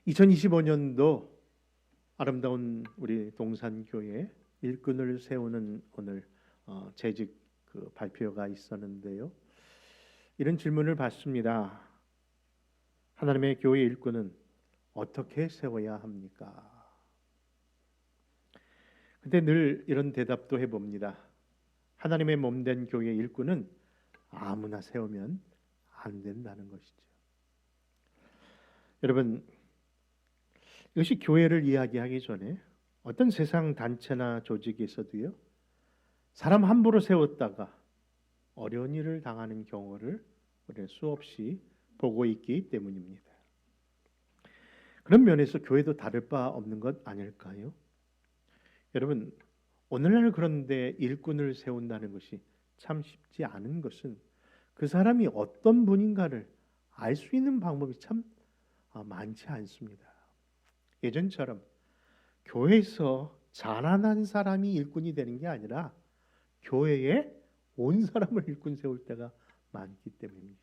2025년도 아름다운 우리 동산교회 일꾼을 세우는 오늘 재직 발표가 있었는데요. 이런 질문을 받습니다. 하나님의 교회 일꾼은 어떻게 세워야 합니까? 근데 늘 이런 대답도 해봅니다. 하나님의 몸된 교회 일꾼은 아무나 세우면 안 된다는 것이죠. 여러분, 이것이 교회를 이야기하기 전에 어떤 세상 단체나 조직에서도요, 사람 함부로 세웠다가 어려운 일을 당하는 경우를 우리는 수없이 보고 있기 때문입니다. 그런 면에서 교회도 다를 바 없는 것 아닐까요? 여러분, 오늘날 그런데 일꾼을 세운다는 것이 참 쉽지 않은 것은 그 사람이 어떤 분인가를 알 수 있는 방법이 참 많지 않습니다. 예전처럼 교회에서 자라난 사람이 일꾼이 되는 게 아니라 교회에 온 사람을 일꾼 세울 때가 많기 때문이죠.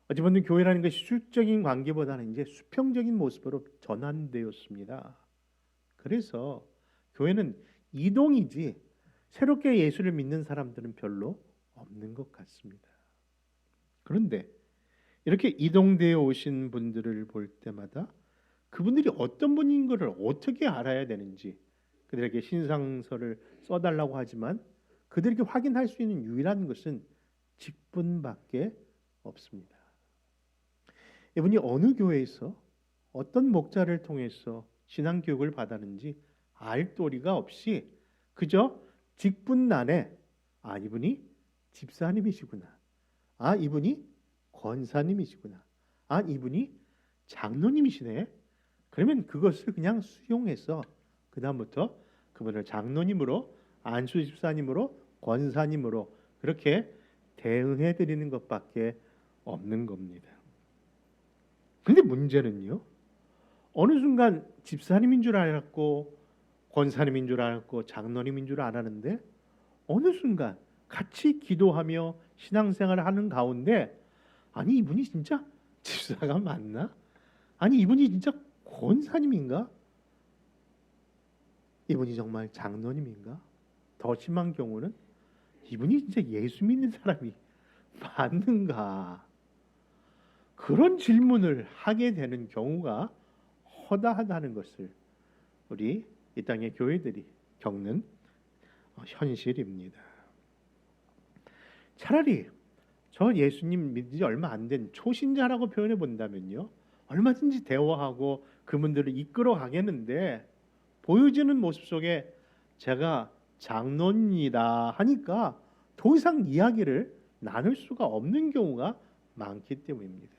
어찌 보면 교회라는 것이 수적인 관계보다는 이제 수평적인 모습으로 전환되었습니다. 그래서 교회는 이동이지 새롭게 예수를 믿는 사람들은 별로 없는 것 같습니다. 그런데 이렇게 이동되어 오신 분들을 볼 때마다 그분들이 어떤 분인 것을 어떻게 알아야 되는지, 그들에게 신상서를 써달라고 하지만 그들에게 확인할 수 있는 유일한 것은 직분밖에 없습니다. 이분이 어느 교회에서 어떤 목자를 통해서 신앙교육을 받았는지 알 도리가 없이 그저 직분란에 이분이 집사님이시구나, 이분이 권사님이시구나, 이분이 장로님이시네, 그러면 그것을 그냥 수용해서 그 다음부터 그분을 장로님으로, 안수 집사님으로, 권사님으로 그렇게 대응해 드리는 것밖에 없는 겁니다. 근데 문제는요, 어느 순간 집사님인 줄 알았고 권사님인 줄 알았고 장로님인 줄 알았는데 어느 순간 같이 기도하며 신앙생활을 하는 가운데 이분이 진짜 집사가 맞나? 이분이 진짜 권사님인가? 이분이 정말 장로님인가? 더 심한 경우는 이분이 진짜 예수 믿는 사람이 맞는가? 그런 질문을 하게 되는 경우가 허다하다는 것을 우리 이 땅의 교회들이 겪는 현실입니다. 차라리 저 예수님 믿은 지 얼마 안 된 초신자라고 표현해 본다면요, 얼마든지 대화하고 그분들을 이끌어 가겠는데 보여지는 모습 속에 제가 장로입니다 하니까 더 이상 이야기를 나눌 수가 없는 경우가 많기 때문입니다.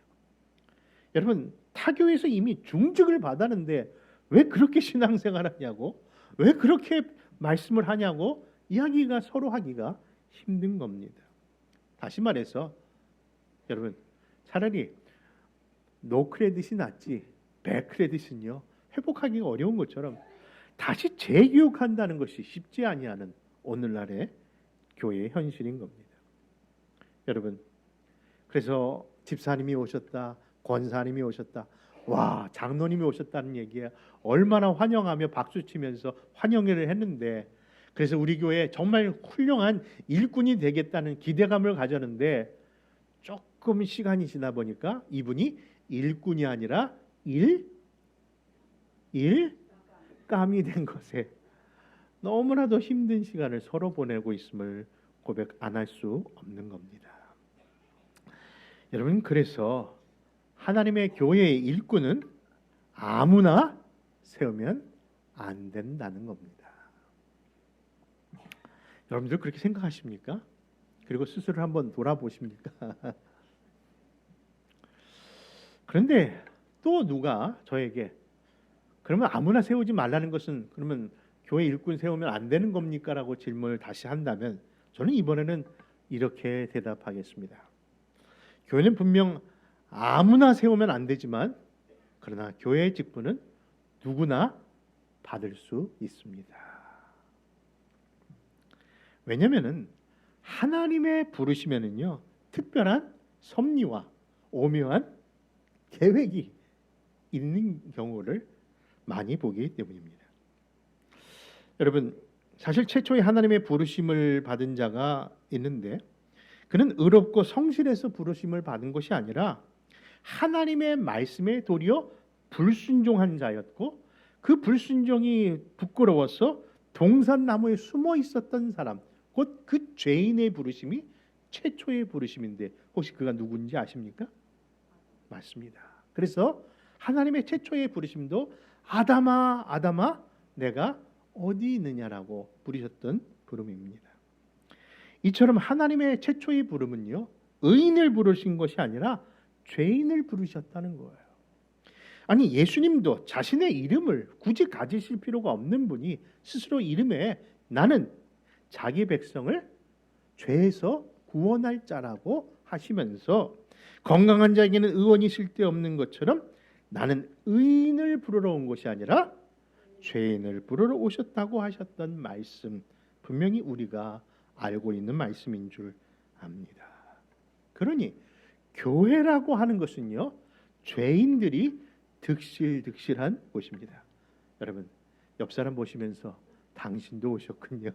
여러분, 타교에서 이미 중직을 받았는데 왜 그렇게 신앙생활하냐고, 왜 그렇게 말씀을 하냐고 이야기가 서로 하기가 힘든 겁니다. 다시 말해서 여러분, 차라리 노 크레딧이 낫지 백 크레딧은요 회복하기가 어려운 것처럼 다시 재교육한다는 것이 쉽지 아니하는 오늘날의 교회의 현실인 겁니다. 여러분, 그래서 집사님이 오셨다, 권사님이 오셨다, 장로님이 오셨다는 얘기에 얼마나 환영하며 박수치면서 환영회를 했는데, 그래서 우리 교회에 정말 훌륭한 일꾼이 되겠다는 기대감을 가졌는데 조금 시간이 지나 보니까 이분이 일꾼이 아니라 일감이 된 것에 너무나도 힘든 시간을 서로 보내고 있음을 고백 안 할 수 없는 겁니다. 여러분, 그래서 하나님의 교회의 일꾼은 아무나 세우면 안 된다는 겁니다. 여러분들 그렇게 생각하십니까? 그리고 스스로 한번 돌아보십니까? 그런데 또 누가 저에게 그러면 아무나 세우지 말라는 것은 그러면 교회 일꾼 세우면 안 되는 겁니까? 라고 질문을 다시 한다면 저는 이번에는 이렇게 대답하겠습니다. 교회는 분명 아무나 세우면 안 되지만 그러나 교회의 직분은 누구나 받을 수 있습니다. 왜냐하면 하나님의 부르시면은요 특별한 섭리와 오묘한 계획이 있는 경우를 많이 보기 때문입니다. 여러분, 사실 최초의 하나님의 부르심을 받은 자가 있는데 그는 의롭고 성실해서 부르심을 받은 것이 아니라 하나님의 말씀에 도리어 불순종한 자였고 그 불순종이 부끄러워서 동산나무에 숨어 있었던 사람, 곧 그 죄인의 부르심이 최초의 부르심인데 혹시 그가 누군지 아십니까? 맞습니다. 그래서 하나님의 최초의 부르심도 아담아 아담아 내가 어디 있느냐라고 부르셨던 부름입니다. 이처럼 하나님의 최초의 부름은요, 의인을 부르신 것이 아니라 죄인을 부르셨다는 거예요. 아니, 예수님도 자신의 이름을 굳이 가지실 필요가 없는 분이 스스로 이름에 나는 자기 백성을 죄에서 구원할 자라고 하시면서 건강한 자에게는 의원이 쓸데없는 것처럼 나는 의인을 부르러 온 것이 아니라 죄인을 부르러 오셨다고 하셨던 말씀, 분명히 우리가 알고 있는 말씀인 줄 압니다. 그러니 교회라고 하는 것은요, 죄인들이 득실득실한 곳입니다. 여러분, 옆 사람 보시면서 당신도 오셨군요.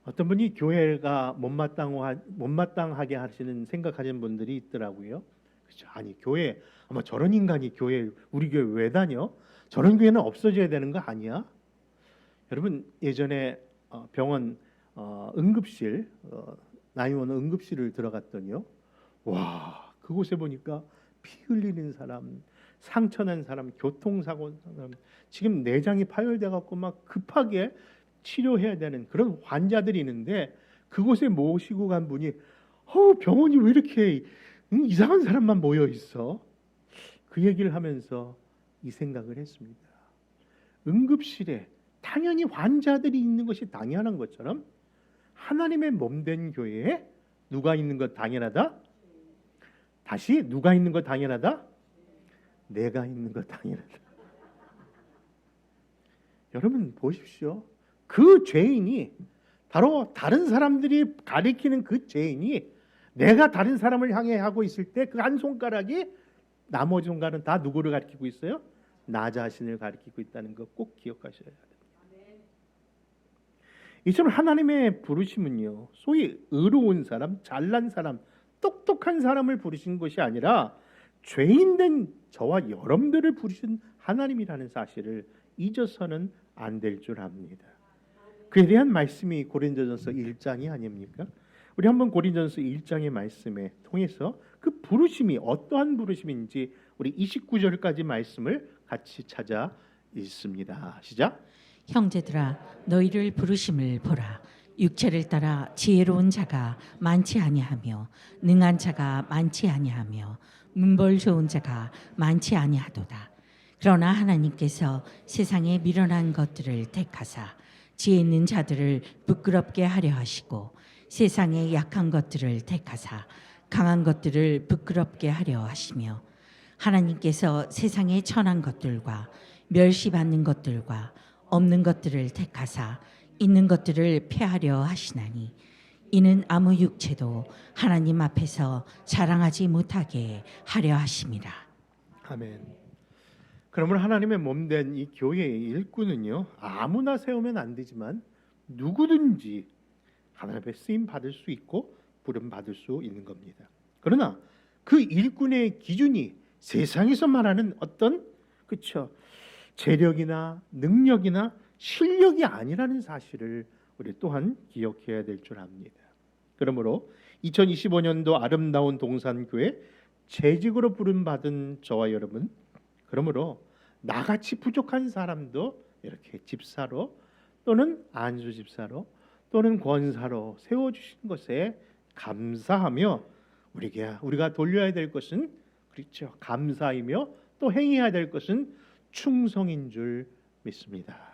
어떤 분이 교회가 못마땅하게 하시는 생각하시는 분들이 있더라고요. 그렇죠? 아니, 교회 아마 저런 인간이 우리 교회 왜 다녀? 저런 교회는 없어져야 되는 거 아니야? 여러분, 예전에 병원 응급실 나이원 응급실을 들어갔더니요, 와, 그곳에 보니까 피 흘리는 사람, 상처난 사람, 교통사고 사람, 지금 내장이 파열돼 갖고 막 급하게 치료해야 되는 그런 환자들이 있는데 그곳에 모시고 간 분이 병원이 왜 이렇게 이상한 사람만 모여 있어? 그 얘기를 하면서 이 생각을 했습니다. 응급실에 당연히 환자들이 있는 것이 당연한 것처럼 하나님의 몸된 교회에 누가 있는 것 당연하다? 다시 누가 있는 것 당연하다? 내가 있는 것 당연하다. 여러분 보십시오. 그 죄인이 바로 다른 사람들이 가리키는 그 죄인이 내가 다른 사람을 향해 하고 있을 때 그 한 손가락이 나머지 손가락은 다 누구를 가리키고 있어요? 나 자신을 가리키고 있다는 거 꼭 기억하셔야 됩니다. 이처럼 하나님의 부르심은요, 소위 의로운 사람, 잘난 사람, 똑똑한 사람을 부르신 것이 아니라 죄인된 저와 여러분들을 부르신 하나님이라는 사실을 잊어서는 안 될 줄 압니다. 그에 대한 말씀이 고린도전서 1장이 아닙니까? 우리 한번 고린도전서 1장의 말씀에 통해서 그 부르심이 어떠한 부르심인지 우리 29절까지 말씀을 같이 찾아 읽습니다. 시작. 형제들아, 너희를 부르심을 보라. 육체를 따라 지혜로운 자가 많지 아니하며 능한 자가 많지 아니하며 문벌 좋은 자가 많지 아니하도다. 그러나 하나님께서 세상에 미련한 것들을 택하사 지혜 있는 자들을 부끄럽게 하려 하시고 세상에 약한 것들을 택하사 강한 것들을 부끄럽게 하려 하시며 하나님께서 세상에 천한 것들과 멸시받는 것들과 없는 것들을 택하사 있는 것들을 폐하려 하시나니 이는 아무 육체도 하나님 앞에서 자랑하지 못하게 하려 하심이라. 아멘. 그러면 하나님의 몸된 이 교회의 일꾼은요, 아무나 세우면 안 되지만 누구든지 하나님 앞에 쓰임 받을 수 있고 부름 받을 수 있는 겁니다. 그러나 그 일꾼의 기준이 세상에서 말하는 어떤 재력이나 능력이나 실력이 아니라는 사실을 우리 또한 기억해야 될 줄 압니다. 그러므로 2025년도 아름다운 동산교회 재직으로 부름받은 저와 여러분, 그러므로 나같이 부족한 사람도 이렇게 집사로 또는 안수 집사로 또는 권사로 세워주신 것에 감사하며 우리가 돌려야 될 것은 그렇죠, 감사이며 또 행해야 될 것은 충성인 줄 믿습니다.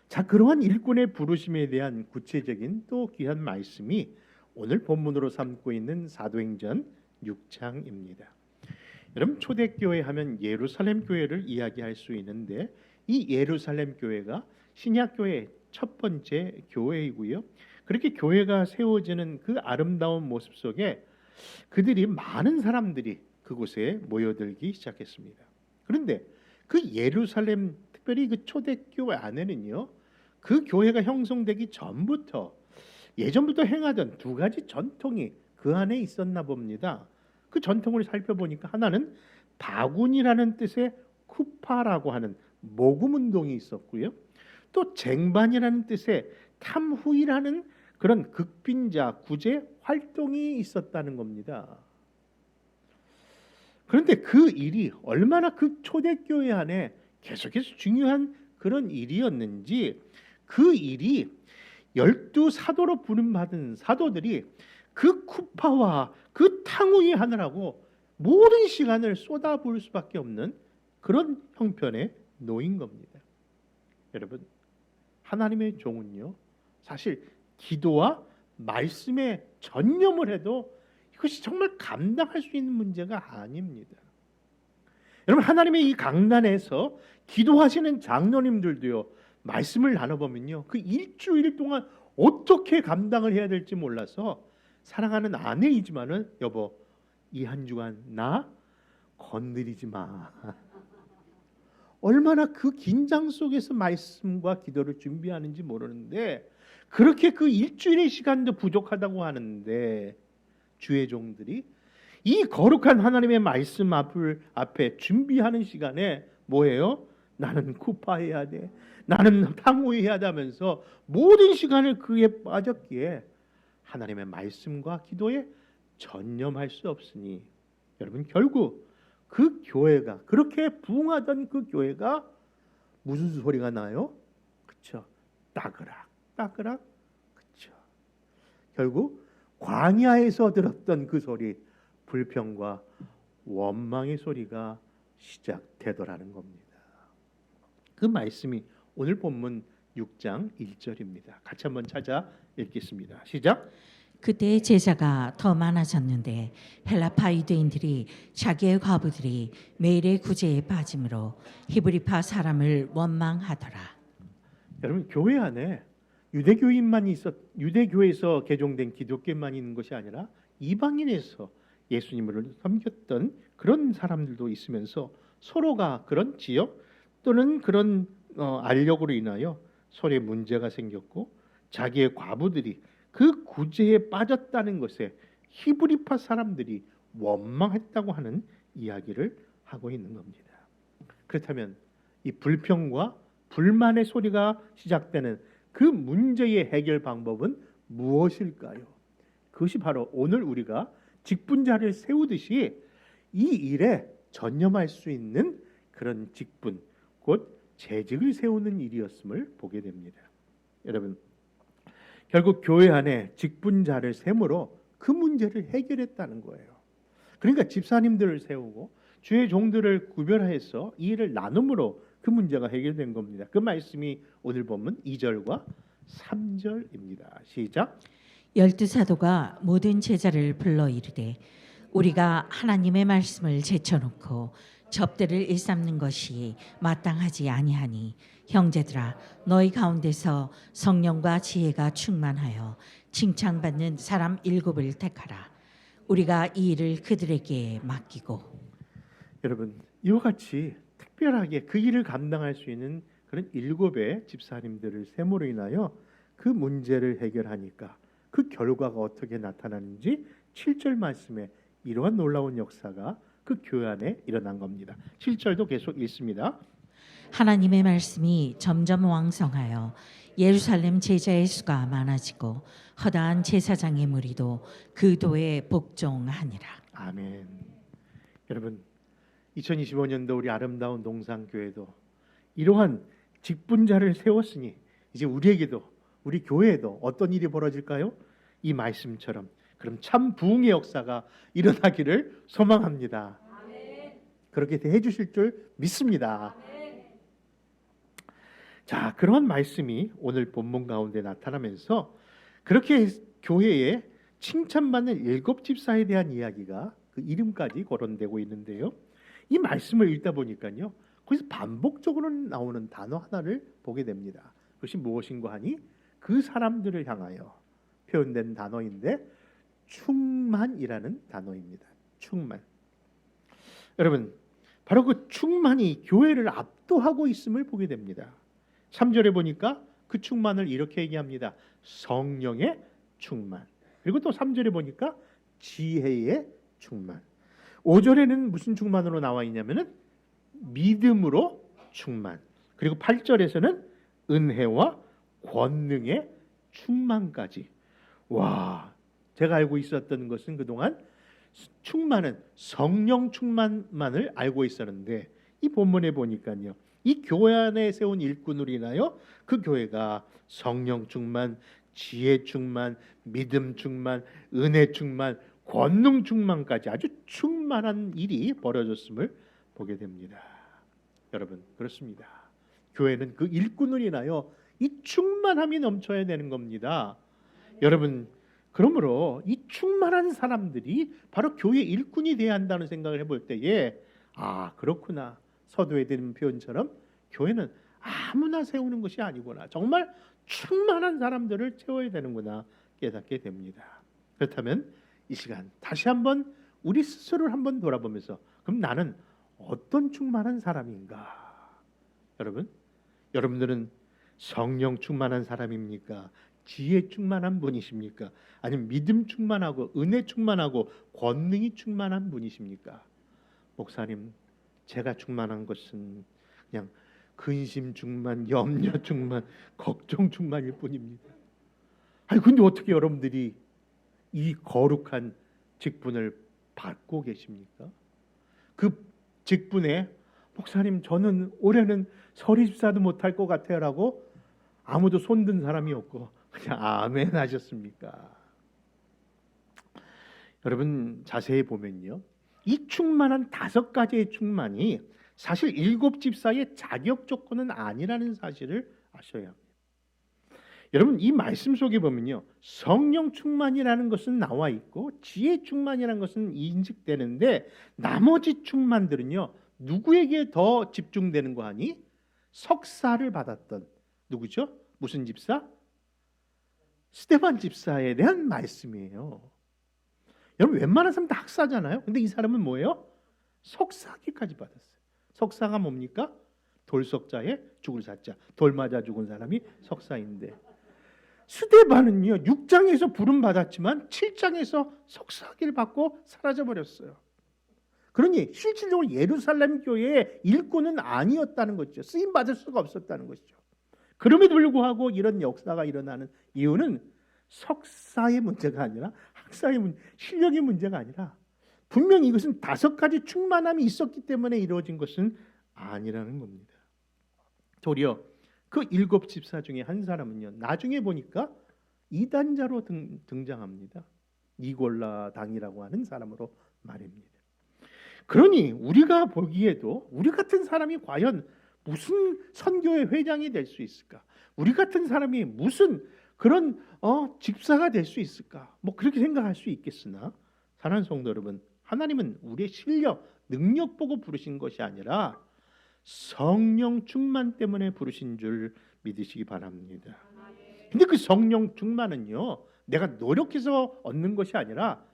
자, 그러한 일꾼의 부르심에 대한 구체적인 또 귀한 말씀이 오늘 본문으로 삼고 있는 사도행전 6장입니다. 여러분, 초대교회 하면 예루살렘 교회를 이야기할 수 있는데 이 예루살렘 교회가 신약교회의 첫 번째 교회이고요. 그렇게 교회가 세워지는 그 아름다운 모습 속에 그들이 많은 사람들이 그곳에 모여들기 시작했습니다. 그런데 그 예루살렘, 특별히 그 초대교회 안에는요, 그 교회가 형성되기 전부터 예전부터 행하던 두 가지 전통이 그 안에 있었나 봅니다. 그 전통을 살펴보니까 하나는 바군이라는 뜻의 쿠파라고 하는 모금 운동이 있었고요. 또 쟁반이라는 뜻의 탐후이라는 그런 극빈자 구제 활동이 있었다는 겁니다. 그런데 그 일이 얼마나 그 초대교회 안에 계속해서 중요한 그런 일이었는지, 그 일이 12사도로 부름받은 사도들이 그 쿠파와 그 탕후이 하느라고 모든 시간을 쏟아부을 수밖에 없는 그런 형편에 놓인 겁니다. 여러분, 하나님의 종은요, 사실 기도와 말씀에 전념을 해도 이것이 정말 감당할 수 있는 문제가 아닙니다. 여러분, 하나님의 이 강단에서 기도하시는 장로님들도요, 말씀을 나눠보면요, 그 일주일 동안 어떻게 감당을 해야 될지 몰라서, 사랑하는 아내이지만은 여보, 이 한 주간 나 건드리지 마. 얼마나 그 긴장 속에서 말씀과 기도를 준비하는지 모르는데, 그렇게 그 일주일의 시간도 부족하다고 하는데, 주의 종들이 이 거룩한 하나님의 말씀 앞에 준비하는 시간에 뭐예요? 나는 쿠파해야 돼, 나는 탕후해야 하면서 모든 시간을 그에 빠졌기에 하나님의 말씀과 기도에 전념할 수 없으니, 여러분, 결국 그 교회가, 그렇게 부흥하던 그 교회가 무슨 소리가 나요? 그렇죠? 따그락 따그락. 그렇죠? 결국 광야에서 들었던 그 소리, 불평과 원망의 소리가 시작되더라는 겁니다. 그 말씀이 오늘 본문 6장 1절입니다. 같이 한번 찾아 읽겠습니다. 시작. 그때 제자가 더 많아졌는데 헬라파 유대인들이 자기의 과부들이 매일의 구제에 빠짐으로 히브리파 사람을 원망하더라. 여러분, 교회 안에 유대교에서 개종된 기독교인만 있는 것이 아니라 이방인에서 예수님을 섬겼던 그런 사람들도 있으면서 서로가 그런 지역 또는 그런 알력으로 인하여 서로의 문제가 생겼고, 자기의 과부들이 그 구제에 빠졌다는 것에 히브리파 사람들이 원망했다고 하는 이야기를 하고 있는 겁니다. 그렇다면 이 불평과 불만의 소리가 시작되는 그 문제의 해결 방법은 무엇일까요? 그것이 바로 오늘 우리가 직분자를 세우듯이 이 일에 전념할 수 있는 그런 직분, 곧 재직을 세우는 일이었음을 보게 됩니다. 여러분, 결국 교회 안에 직분자를 세므로 그 문제를 해결했다는 거예요. 그러니까 집사님들을 세우고 주의 종들을 구별해서 이 일을 나눔으로 그 문제가 해결된 겁니다. 그 말씀이 오늘 본문 2절과 3절입니다. 시작. 12사도가 모든 제자를 불러 이르되 우리가 하나님의 말씀을 제쳐놓고 접대를 일삼는 것이 마땅하지 아니하니 형제들아, 너희 가운데서 성령과 지혜가 충만하여 칭찬받는 사람 7을 택하라. 우리가 이 일을 그들에게 맡기고. 여러분, 이와 같이 특별하게 그 일을 감당할 수 있는 그런 7의 집사님들을 세므로 인하여 그 문제를 해결하니까 그 결과가 어떻게 나타나는지 7절 말씀에 이러한 놀라운 역사가 그 교회 안에 일어난 겁니다. 7절도 계속 읽습니다. 하나님의 말씀이 점점 왕성하여 예루살렘 제자의 수가 많아지고 허다한 제사장의 무리도 그 도에 복종하니라. 아멘. 여러분, 2025년도 우리 아름다운 농상교회도 이러한 직분자를 세웠으니 이제 우리에게도, 우리 교회에도 어떤 일이 벌어질까요? 이 말씀처럼 그럼 참 부흥의 역사가 일어나기를 소망합니다. 아멘. 그렇게 해주실 줄 믿습니다. 아멘. 자, 그런 말씀이 오늘 본문 가운데 나타나면서 그렇게 교회에 칭찬받는 7 집사에 대한 이야기가 그 이름까지 거론되고 있는데요. 이 말씀을 읽다 보니까요, 거기서 반복적으로 나오는 단어 하나를 보게 됩니다. 그것이 무엇인가 하니 그 사람들을 향하여 표현된 단어인데 충만이라는 단어입니다. 충만. 여러분, 바로 그 충만이 교회를 압도하고 있음을 보게 됩니다. 3절에 보니까 그 충만을 이렇게 얘기합니다. 성령의 충만. 그리고 또 3절에 보니까 지혜의 충만. 5절에는 무슨 충만으로 나와 있냐면은 믿음으로 충만. 그리고 8절에서는 은혜와 권능의 충만까지. 와, 제가 알고 있었던 것은 그동안 충만은 성령 충만만을 알고 있었는데 이 본문에 보니까요, 이 교회 안에 세운 일꾼으로 인하여 그 교회가 성령 충만, 지혜 충만, 믿음 충만, 은혜 충만, 권능 충만까지 아주 충만한 일이 벌어졌음을 보게 됩니다. 여러분, 그렇습니다. 교회는 그 일꾼으로 인하여 이 충만함이 넘쳐야 되는 겁니다. 여러분, 그러므로 이 충만한 사람들이 바로 교회 일꾼이 되어야 한다는 생각을 해볼 때에 그렇구나. 서두에 드린 표현처럼 교회는 아무나 세우는 것이 아니구나. 정말 충만한 사람들을 채워야 되는구나 깨닫게 됩니다. 그렇다면 이 시간 다시 한번 우리 스스로를 한번 돌아보면서 그럼 나는 어떤 충만한 사람인가? 여러분들은 성령 충만한 사람입니까? 지혜 충만한 분이십니까? 아니면 믿음 충만하고 은혜 충만하고 권능이 충만한 분이십니까? 목사님, 제가 충만한 것은 그냥 근심 충만, 염려 충만, 걱정 충만일 뿐입니다. 근데 어떻게 여러분들이 이 거룩한 직분을 받고 계십니까? 그 직분에 목사님, 저는 올해는 서리집사도 못할 것 같아요라고 아무도 손든 사람이 없고 그냥 아멘 하셨습니까? 여러분, 자세히 보면요, 이 충만한 5가지의 충만이 사실 7 집사의 자격 조건은 아니라는 사실을 아셔야 합니다. 여러분, 이 말씀 속에 보면요, 성령 충만이라는 것은 나와 있고 지혜 충만이라는 것은 인식되는데 나머지 충만들은요, 누구에게 더 집중되는 거 아니? 석사를 받았던 누구죠? 무슨 집사? 스데반 집사에 대한 말씀이에요. 여러분, 웬만한 사람 다 학사잖아요. 근데 이 사람은 뭐예요? 석사학위까지 받았어요. 석사가 뭡니까? 돌석자에 죽을 사자. 돌 맞아 죽은 사람이 석사인데, 스데반은요 6장에서 부름 받았지만 7장에서 석사학위를 받고 사라져 버렸어요. 그러니 실질적으로 예루살렘 교회의 일꾼은 아니었다는 것이죠. 쓰임 받을 수가 없었다는 것이죠. 그럼에도 불구하고 이런 역사가 일어나는 이유는 석사의 문제가 아니라 학사의 실력의 문제가 아니라 분명히 이것은 5가지 충만함이 있었기 때문에 이루어진 것은 아니라는 겁니다. 도리어 그 7 집사 중에 한 사람은요, 나중에 보니까 이단자로 등장합니다. 니골라 당이라고 하는 사람으로 말입니다. 그러니 우리가 보기에도 우리 같은 사람이 과연 무슨 선교의 회장이 될 수 있을까? 우리 같은 사람이 무슨 그런 집사가 될 수 있을까? 그렇게 생각할 수 있겠으나 사랑하는 성도 여러분, 하나님은 우리의 실력, 능력 보고 부르신 것이 아니라 성령 충만 때문에 부르신 줄 믿으시기 바랍니다. 근데 그 성령 충만은요, 내가 노력해서 얻는 것이 아니라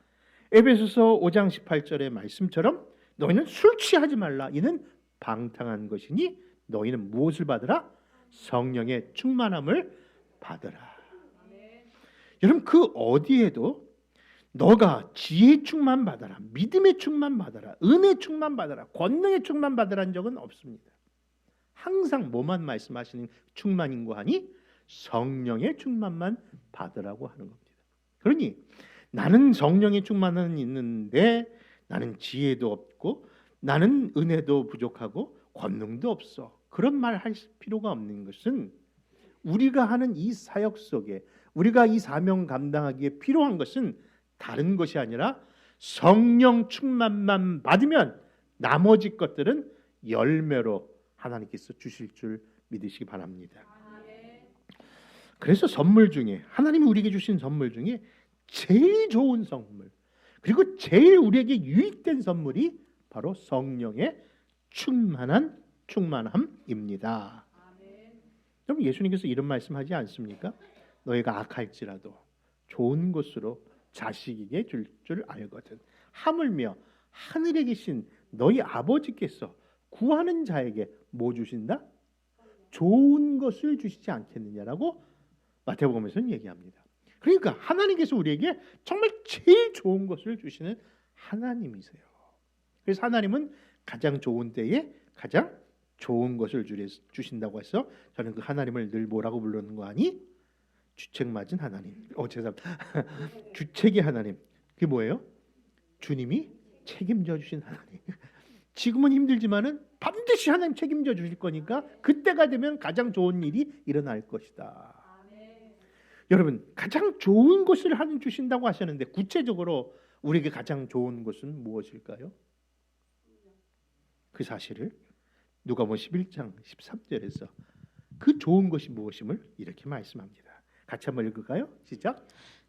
에베소서 5장 18절의 말씀처럼 너희는 술 취하지 말라. 이는 방탕한 것이니 너희는 무엇을 받으라? 성령의 충만함을 받으라. 여러분, 그 어디에도 너가 지혜 충만 받아라, 믿음의 충만 받아라, 은혜 충만 받아라, 권능의 충만 받으라는 적은 없습니다. 항상 뭐만 말씀하시는 충만인 거 아니? 성령의 충만만 받으라고 하는 겁니다. 그러니 나는 성령의 충만은 있는데 나는 지혜도 없고 나는 은혜도 부족하고 권능도 없어. 그런 말 할 필요가 없는 것은 우리가 하는 이 사역 속에 우리가 이 사명 감당하기에 필요한 것은 다른 것이 아니라 성령 충만만 받으면 나머지 것들은 열매로 하나님께서 주실 줄 믿으시기 바랍니다. 그래서 선물 중에 하나님이 우리에게 주신 선물 중에 제일 좋은 선물, 그리고 제일 우리에게 유익된 선물이 바로 성령의 충만함입니다. 그럼 예수님께서 이런 말씀하지 않습니까? 너희가 악할지라도 좋은 것으로 자식에게 줄 줄 알거든. 하물며 하늘에 계신 너희 아버지께서 구하는 자에게 뭐 주신다? 좋은 것을 주시지 않겠느냐라고 마태복음에서는 얘기합니다. 그러니까 하나님께서 우리에게 정말 제일 좋은 것을 주시는 하나님이세요. 그래서 하나님은 가장 좋은 때에 가장 좋은 것을 주신다고 해서 저는 그 하나님을 늘 뭐라고 부르는 거 아니? 주책 맞은 하나님. 죄송합니다. 주책의 하나님. 그게 뭐예요? 주님이 책임져 주신 하나님. 지금은 힘들지만은 반드시 하나님 책임져 주실 거니까 그때가 되면 가장 좋은 일이 일어날 것이다. 여러분, 가장 좋은 것을 주신다고 하셨는데 구체적으로 우리에게 가장 좋은 것은 무엇일까요? 그 사실을 누가복음 11장 13절에서 그 좋은 것이 무엇임을 이렇게 말씀합니다. 같이 한번 읽을까요? 시작.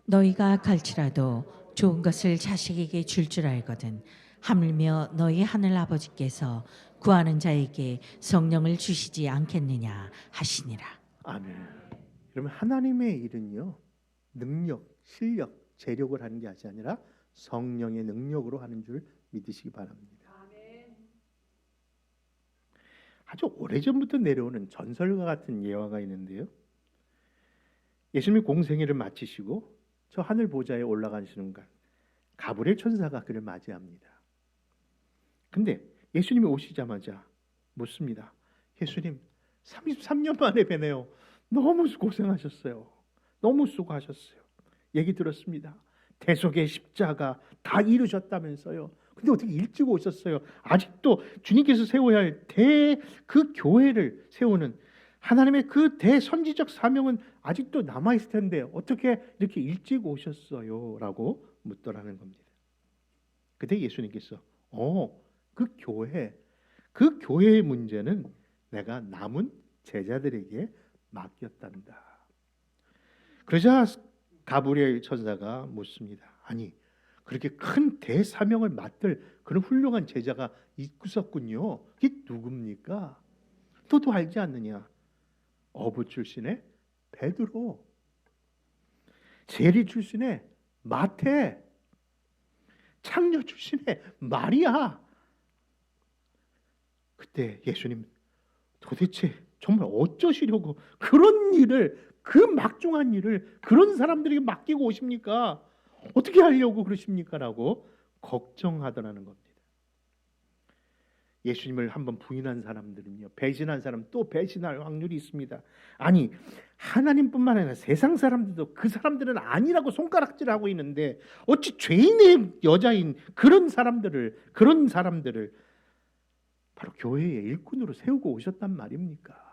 너희가 갈지라도 좋은 것을 자식에게 줄 줄 알거든 하물며 너희 하늘 아버지께서 구하는 자에게 성령을 주시지 않겠느냐 하시니라. 아멘. 여러분, 하나님의 일은요, 능력, 실력, 재력을 하는 게 아니라 성령의 능력으로 하는 줄 믿으시기 바랍니다. 아주 오래전부터 내려오는 전설과 같은 예화가 있는데요. 예수님이 공생애를 마치시고 저 하늘 보좌에 올라가는 순간 가브리엘 천사가 그를 맞이합니다. 근데 예수님이 오시자마자 묻습니다. 예수님, 33년 만에 뵈네요. 너무 고생하셨어요. 너무 수고하셨어요. 얘기 들었습니다. 대속의 십자가 다 이루셨다면서요. 근데 어떻게 일찍 오셨어요? 아직도 주님께서 세워야 할 그 교회를 세우는 하나님의 그 대선지적 사명은 아직도 남아있을 텐데 어떻게 이렇게 일찍 오셨어요? 라고 묻더라는 겁니다. 그때 예수님께서 그 교회의 문제는 내가 남은 제자들에게 맡겼단다. 그러자 가브리엘 천사가 묻습니다. 아니, 그렇게 큰 대사명을 맡을 그런 훌륭한 제자가 있었군요. 그게 누굽니까? 너도 알지 않느냐? 어부 출신의 베드로, 세리 출신의 마태, 창녀 출신의 마리아. 그때 예수님 도대체 정말 어쩌시려고 그런 일을, 그 막중한 일을 그런 사람들에게 맡기고 오십니까? 어떻게 하려고 그러십니까? 라고 걱정하더라는 겁니다. 예수님을 한번 부인한 사람들은요, 배신한 사람 또 배신할 확률이 있습니다. 아니, 하나님뿐만 아니라 세상 사람들도 그 사람들은 아니라고 손가락질하고 있는데 어찌 죄인의 여자인 그런 사람들을 바로 교회의 일꾼으로 세우고 오셨단 말입니까?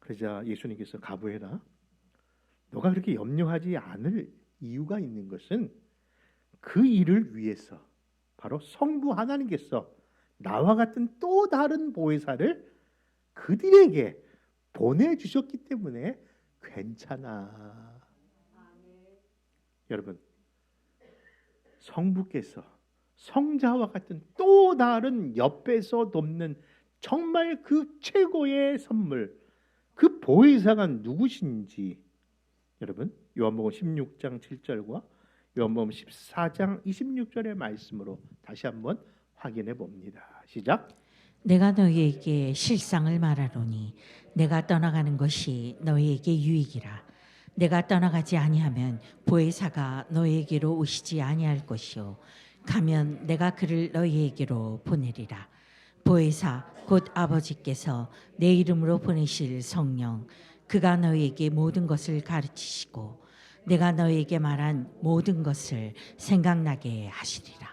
그러자 예수님께서 가부해라. 너가 그렇게 염려하지 않을 이유가 있는 것은 그 일을 위해서 바로 성부 하나님께서 나와 같은 또 다른 보혜사를 그들에게 보내주셨기 때문에 괜찮아. 여러분, 성부께서 성자와 같은 또 다른 옆에서 돕는 정말 그 최고의 선물, 그 보혜사가 누구신지 여러분 요한복음 16장 7절과 요한복음 14장 26절의 말씀으로 다시 한번 확인해 봅니다. 시작. 내가 너희에게 실상을 말하노니 내가 떠나가는 것이 너희에게 유익이라. 내가 떠나가지 아니하면 보혜사가 너희에게로 오시지 아니할 것이요 가면 내가 그를 너희에게로 보내리라. 보혜사 곧 아버지께서 내 이름으로 보내실 성령 그가 너희에게 모든 것을 가르치시고 내가 너희에게 말한 모든 것을 생각나게 하시리라.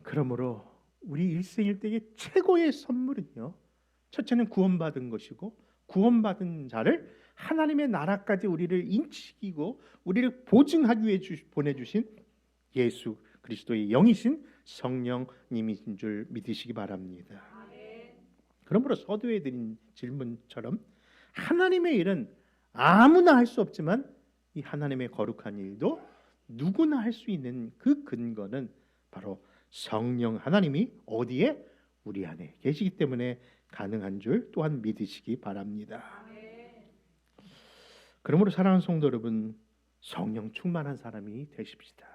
그러므로 우리 일생일대의 최고의 선물은요, 첫째는 구원받은 것이고 구원받은 자를 하나님의 나라까지 우리를 인치시키고 우리를 보증하기 위해 보내주신 예수 그리스도의 영이신 성령님이신 줄 믿으시기 바랍니다. 그러므로 서두에 드린 질문처럼 하나님의 일은 아무나 할 수 없지만 이 하나님의 거룩한 일도 누구나 할 수 있는 그 근거는 바로 성령 하나님이 어디에? 우리 안에 계시기 때문에 가능한 줄 또한 믿으시기 바랍니다. 그러므로 사랑하는 성도 여러분, 성령 충만한 사람이 되십시다.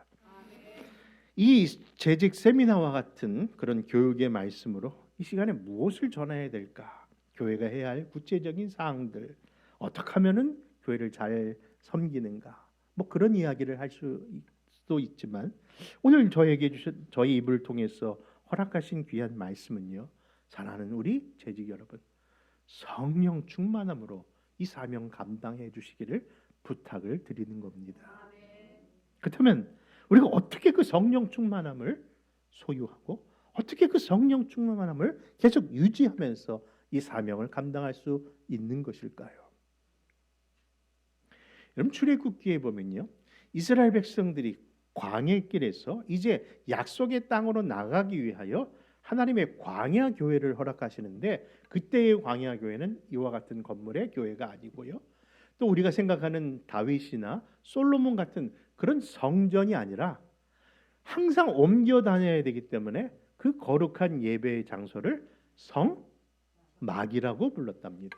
이 재직 세미나와 같은 그런 교육의 말씀으로 이 시간에 무엇을 전해야 될까? 교회가 해야 할 구체적인 사항들, 어떻게 하면은 교회를 잘 섬기는가? 뭐 그런 이야기를 할 수도 있지만 오늘 저에게 주신 저희 입을 통해서 허락하신 귀한 말씀은요. 사랑하는 우리 재직 여러분, 성령 충만함으로 이 사명 감당해 주시기를 부탁을 드리는 겁니다. 그렇다면 우리가 어떻게 그 성령 충만함을 소유하고 어떻게 그 성령 충만함을 계속 유지하면서 이 사명을 감당할 수 있는 것일까요? 여러분 출애굽기에 보면요. 이스라엘 백성들이 광야길에서 이제 약속의 땅으로 나가기 위하여 하나님의 광야 교회를 허락하시는데 그때의 광야 교회는 이와 같은 건물의 교회가 아니고요. 또 우리가 생각하는 다윗이나 솔로몬 같은 그런 성전이 아니라 항상 옮겨 다녀야 되기 때문에 그 거룩한 예배의 장소를 성막이라고 불렀답니다.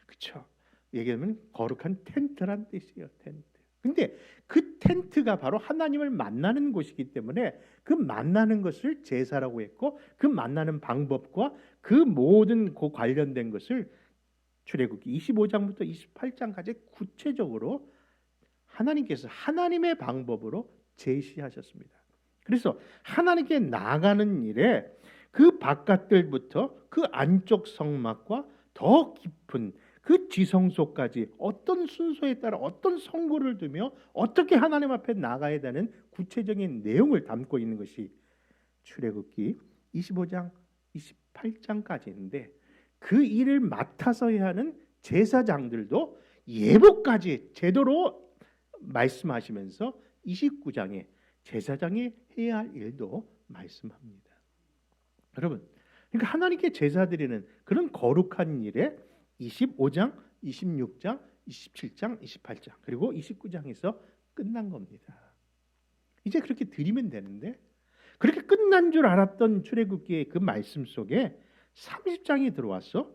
그렇죠? 얘기하면 거룩한 텐트란 뜻이에요. 텐트. 근데 그 텐트가 바로 하나님을 만나는 곳이기 때문에 그 만나는 것을 제사라고 했고 그 만나는 방법과 그 모든 그 관련된 것을 출애굽기 25장부터 28장까지 구체적으로 하나님께서 하나님의 방법으로 제시하셨습니다. 그래서 하나님께 나아가는 일에 그 바깥들부터 그 안쪽 성막과 더 깊은 그 지성소까지 어떤 순서에 따라 어떤 성구를 두며 어떻게 하나님 앞에 나가야 되는 구체적인 내용을 담고 있는 것이 출애굽기 25장, 28장까지인데 그 일을 맡아서 해야 하는 제사장들도 예복까지 제대로 말씀하시면서 29장에 제사장이 해야 할 일도 말씀합니다. 여러분, 그러니까 하나님께 제사 드리는 그런 거룩한 일에 25장, 26장, 27장, 28장 그리고 29장에서 끝난 겁니다. 이제 그렇게 드리면 되는데 그렇게 끝난 줄 알았던 출애굽기의 그 말씀 속에 30장이 들어와서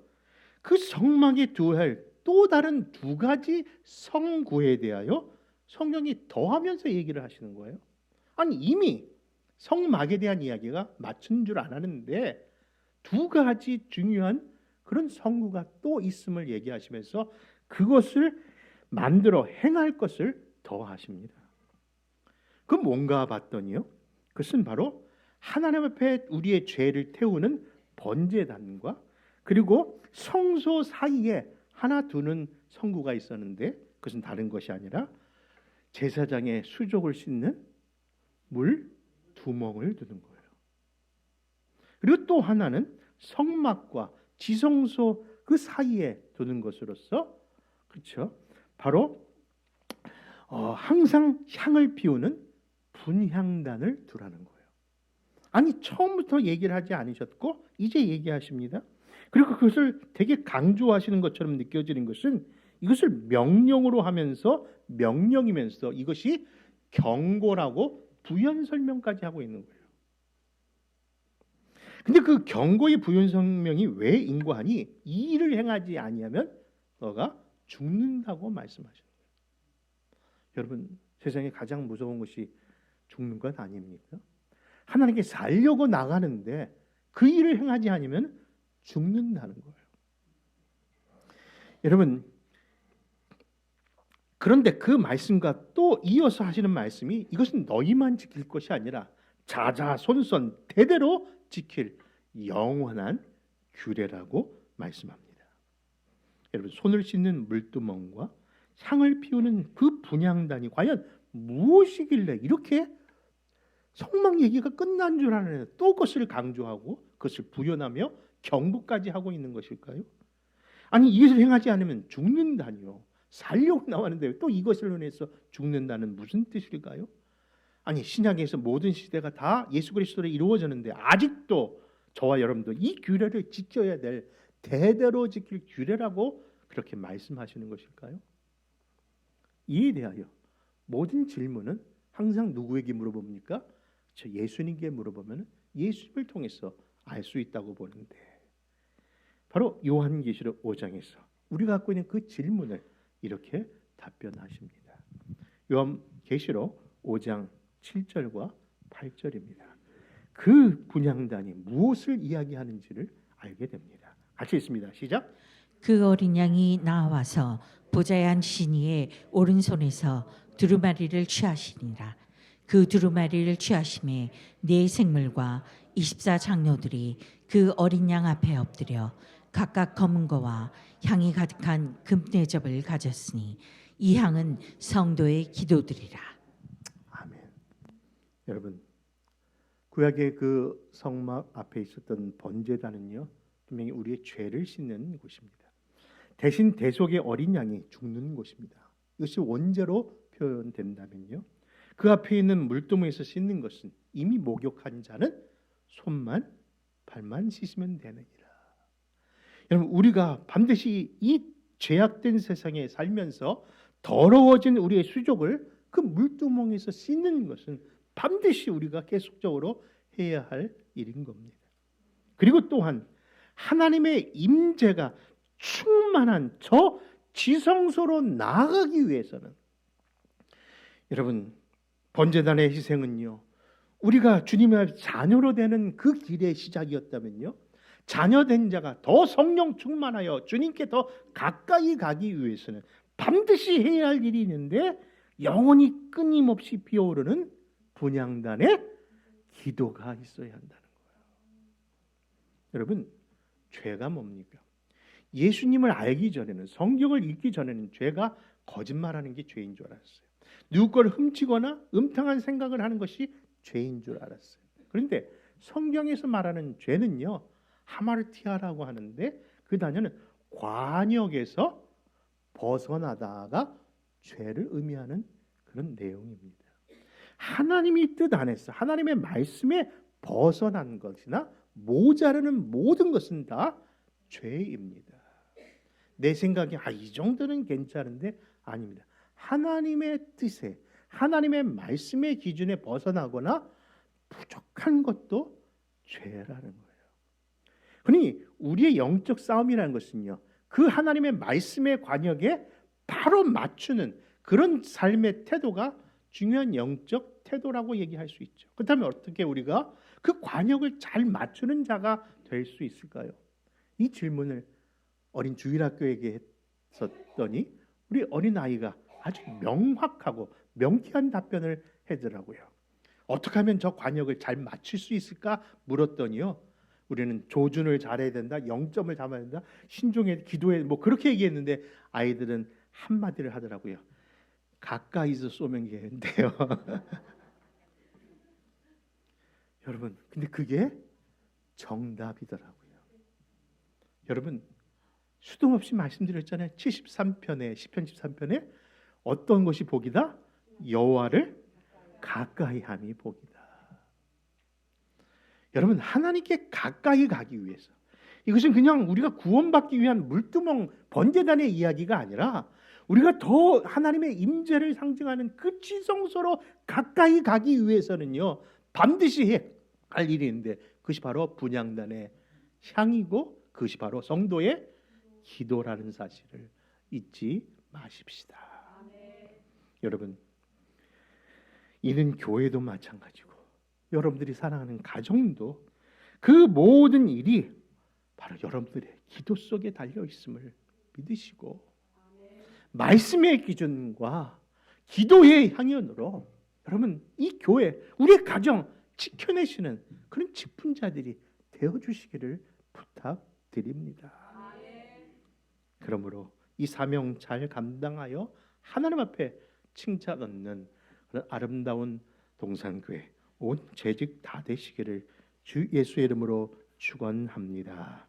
그 성막에 두어야 할 또 다른 두 가지 성구에 대하여 성경이 더하면서 얘기를 하시는 거예요. 아니 이미 성막에 대한 이야기가 맞춘 줄 알았는데 두 가지 중요한 그런 성구가 또 있음을 얘기하시면서 그것을 만들어 행할 것을 더하십니다. 그 뭔가 봤더니요. 그것은 바로 하나님 앞에 우리의 죄를 태우는 번제단과 그리고 성소 사이에 하나 두는 성구가 있었는데 그것은 다른 것이 아니라 제사장의 수족을 씻는 물 두멍을 두는 거예요. 그리고 또 하나는 성막과 지성소 그 사이에 두는 것으로서 그렇죠? 바로 항상 향을 피우는 분향단을 두라는 거예요. 아니 처음부터 얘기를 하지 않으셨고 이제 얘기하십니다. 그리고 그것을 되게 강조하시는 것처럼 느껴지는 것은 이것을 명령으로 하면서 명령이면서 이것이 경고라고 부연 설명까지 하고 있는 거예요. 근데 그 경고의 부연 설명이 왜 인고하니 이 일을 행하지 아니하면 너가 죽는다고 말씀하시는 거예요. 여러분 세상에 가장 무서운 것이 죽는 것 아닙니까? 하나님께 살려고 나가는데 그 일을 행하지 않으면 죽는다는 거예요. 여러분 그런데 그 말씀과 또 이어서 하시는 말씀이 이것은 너희만 지킬 것이 아니라 자자손손 대대로 지킬 영원한 규례라고 말씀합니다. 여러분 손을 씻는 물두멍과 향을 피우는 그 분향단이 과연 무엇이길래 이렇게 성막 얘기가 끝난 줄 알았는데 또 그것을 강조하고 그것을 부연하며 경고까지 하고 있는 것일까요? 아니 이것을 행하지 않으면 죽는다니요. 살려고 나왔는데 또 이것을 인해서 죽는다는 무슨 뜻일까요? 아니 신약에서 모든 시대가 다 예수 그리스도로 이루어졌는데 아직도 저와 여러분도 이 규례를 지켜야 될 대대로 지킬 규례라고 그렇게 말씀하시는 것일까요? 이에 대하여 모든 질문은 항상 누구에게 물어봅니까? 저 예수님께 물어보면 예수님을 통해서 알 수 있다고 보는데 바로 요한계시록 5장에서 우리가 갖고 있는 그 질문을 이렇게 답변하십니다. 요한계시록 5장 7절과 8절입니다. 그 분향단이 무엇을 이야기하는지를 알게 됩니다. 같이 읽습니다. 시작. 그 어린 양이 나와서 보좌에 앉으신 이의 오른손에서 두루마리를 취하시니라. 그 두루마리를 취하심에 네 생물과 24장로들이 그 어린 양 앞에 엎드려 각각 검은 거와 향이 가득한 금대접을 가졌으니 이 향은 성도의 기도들이라. 아멘. 여러분, 구약의 그 성막 앞에 있었던 번제단은요, 분명히 우리의 죄를 씻는 곳입니다. 대신 대속의 어린 양이 죽는 곳입니다. 이것이 원죄로 표현된다면요, 그 앞에 있는 물두멍에서 씻는 것은 이미 목욕한 자는 손만 발만 씻으면 되느니라. 여러분, 우리가 반드시 이 죄악된 세상에 살면서 더러워진 우리의 수족을 그 물두멍에서 씻는 것은 반드시 우리가 계속적으로 해야 할 일인 겁니다. 그리고 또한 하나님의 임재가 충만한 저 지성소로 나아가기 위해서는, 여러분, 번제단의 희생은요, 우리가 주님의 자녀로 되는 그 길의 시작이었다면요, 자녀된 자가 더 성령 충만하여 주님께 더 가까이 가기 위해서는 반드시 해야 할 일이 있는데, 영원히 끊임없이 피어오르는 분향단의 기도가 있어야 한다는 거예요. 여러분, 죄가 뭡니까? 예수님을 알기 전에는, 성경을 읽기 전에는 죄가 거짓말하는 게 죄인 줄 알았어요. 누구 걸 훔치거나 음탕한 생각을 하는 것이 죄인 줄 알았어요. 그런데 성경에서 말하는 죄는요, 하마르티아라고 하는데 그 단어는 관역에서 벗어나다가 죄를 의미하는 그런 내용입니다. 하나님이 뜻 안에서 하나님의 말씀에 벗어난 것이나 모자르는 모든 것은 다 죄입니다. 내 생각에 이 정도는 괜찮은데, 아닙니다. 하나님의 뜻에, 하나님의 말씀의 기준에 벗어나거나 부족한 것도 죄라는 거예요. 그러니 우리의 영적 싸움이라는 것은요, 그 하나님의 말씀의 관역에 바로 맞추는 그런 삶의 태도가 중요한 영적 태도라고 얘기할 수 있죠. 그렇다면 어떻게 우리가 그 관역을 잘 맞추는 자가 될 수 있을까요? 이 질문을 어린 주일학교에게 했었더니 우리 어린아이가 아주 명확하고 명쾌한 답변을 하더라고요. 어떻게 하면 저 관역을 잘 맞출 수 있을까 물었더니요, 우리는 조준을 잘해야 된다, 0점을 잡아야 된다, 신중에 기도해, 뭐 그렇게 얘기했는데 아이들은 한마디를 하더라고요. 가까이서 쏘면 되는데요. 여러분, 근데 그게 정답이더라고요. 여러분, 수동 없이 말씀드렸잖아요. 73편에 시편 73편에 어떤 것이 복이다? 여호와를 가까이함이 복이다. 여러분, 하나님께 가까이 가기 위해서, 이것은 그냥 우리가 구원받기 위한 물두멍 번제단의 이야기가 아니라 우리가 더 하나님의 임재를 상징하는 그 지성소로 가까이 가기 위해서는요, 반드시 해야 할 일이 있는데, 그것이 바로 분향단의 향이고 그것이 바로 성도의 기도라는 사실을 잊지 마십시다. 여러분, 이는 교회도 마찬가지고 여러분들이 사랑하는 가정도, 그 모든 일이 바로 여러분들의 기도 속에 달려 있음을 믿으시고, 말씀의 기준과 기도의 향연으로 여러분, 이 교회, 우리의 가정 지켜내시는 그런 직분자들이 되어주시기를 부탁드립니다. 그러므로 이 사명 잘 감당하여 하나님 앞에 칭찬 얻는 그런 아름다운 동산교회 온 재직 다 되시기를 주 예수의 이름으로 축원합니다.